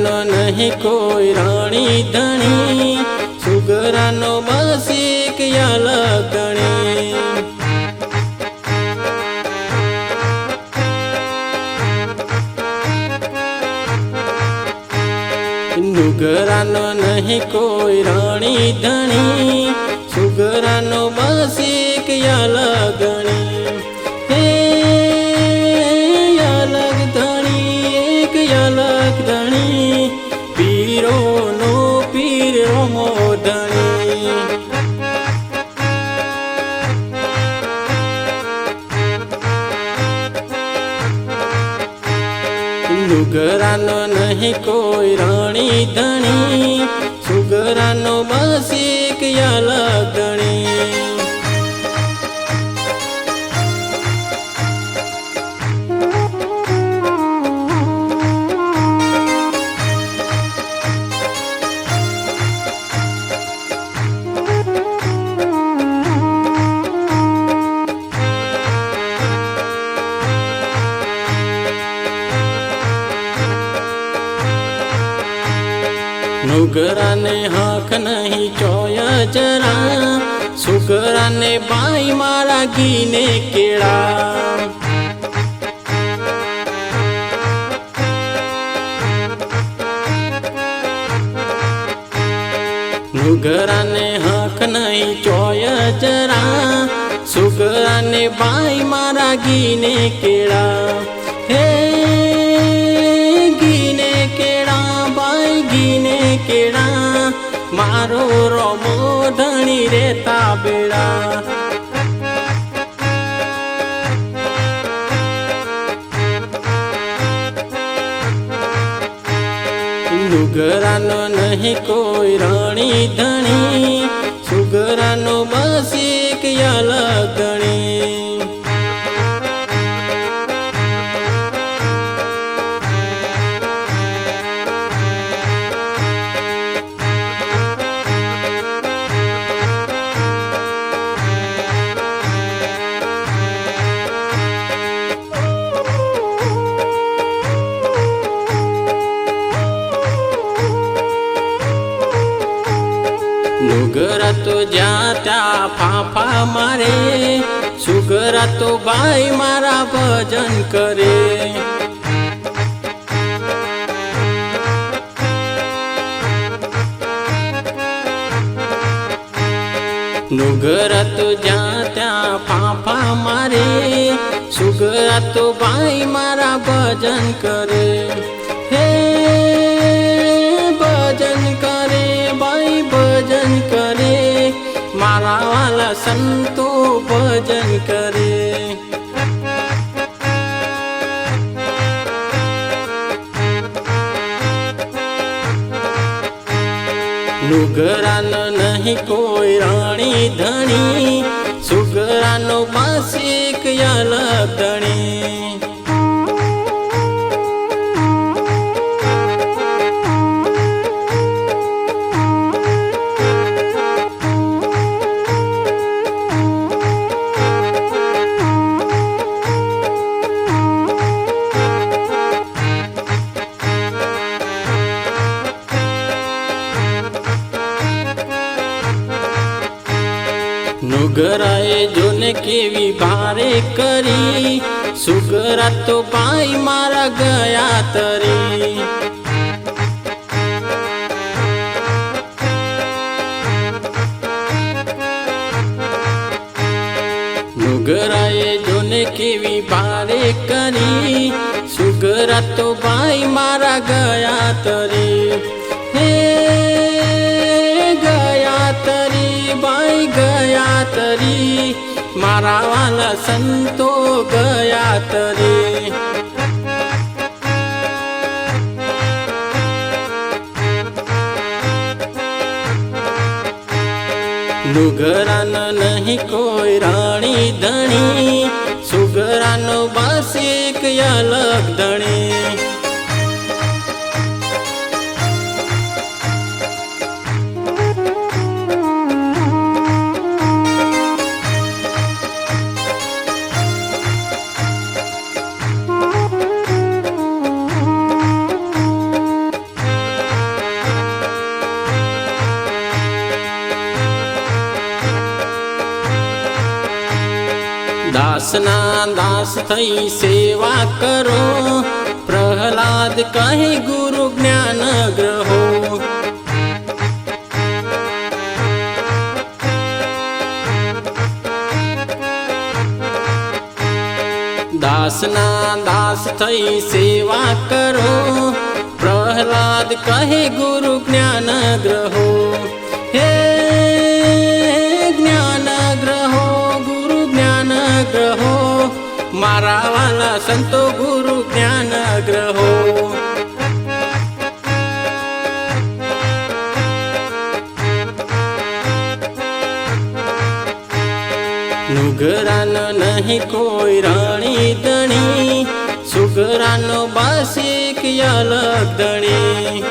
સુગરાનો નહીં કોઈ રાણી ધણી, સુગરાનો બસ એક અલગ ધણી. નુગરાનો નહીં કોઈ રાણી ધણી, સુગરાનો બસ એક અલગ ધણી. હે અલગ ધણી, એક અલગ ધણી, પીરોનો પીર રોમો ધણી. નુગરાનો નહીં કોઈ રાણી ધણી, સુગરાનો બસ એક અલગ ધણી. નુગરાને હાક નહીં ચોય જરા, સુગરાને બાઈ મારા ઘીને કેળા. નુગરાને હાક નહીં ચોય જરા, સુગરાને બાઈ મારા ઘીને કેળા. હે ઘીને કેળા, બાઈ ઘીને કેળા, મારો રોમો ધણી રેતા બેડા. નુગરાનો નહીં કોઈ રાણી ધણી, સુગરાનો બસ એક અલગ ધણી. નુગરા તો જ્યાં ત્યાં ફાફા મારે, સુગરા તો ભાઈ મારા ભજન કરે. નુગરા તો જ્યાં ત્યાં ફાફા મારે, સુગરા તો ભાઈ મારા ભજન કરે. હે ભજન કરે, બાઈ ભજન કરે, મારા વાલા સંતો ભજન કરે. નુગરાનો નહીં કોઈ રાણી ધણી, સુગરાનો બસ એક અલગ ધણી. નુગરાએ જોને કેવી ભારે કરી, સુગરા તો ભાઈ મારા ગયા તરી. નુગરાએ જોને કેવી ભારે કરી, સુગરા તો ભાઈ મારા ગયા તરી. હે ગયા તરી, બાઈ ગયા તરી, મારા વાલા સંતો ગયા તરી. નુગરાનો નહીં કોઈ રાણી ધણી, સુગરાનો બસ એક અલગ ધણી. દાસના દાસ થઈ સેવા કરો, પ્રહલાદ કહે ગુરુ જ્ઞાન ગ્રહો. દાસના દાસ થઈ સેવા કરો, પ્રહલાદ કહે ગુરુ જ્ઞાન ગ્રહો. હે જ્ઞાન ગ્રહો, ગુરુ જ્ઞાન ગ્રહો, મારા વાલા સંતો ગુરુ જ્ઞાન ગ્રહો. નુગરાનો નહીં કોઈ રાણી ધણી, સુગરાનો બસ એક અલગ ધણી.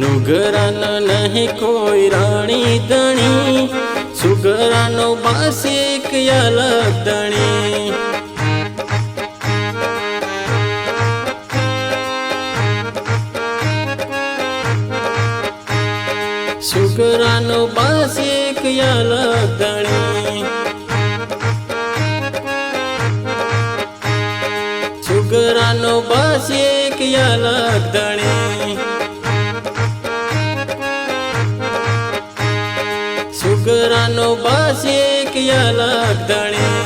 નુગરાનો નહીં કોઈ રાણી ધણી, સુગરાનો બસ એક અલગ ધણી. સુગરાનો બસ એક અલગ ધણી. સુગરાનો બસ એક અલગ ધણી. સુગરાનો બસ એક અલગ ધણી.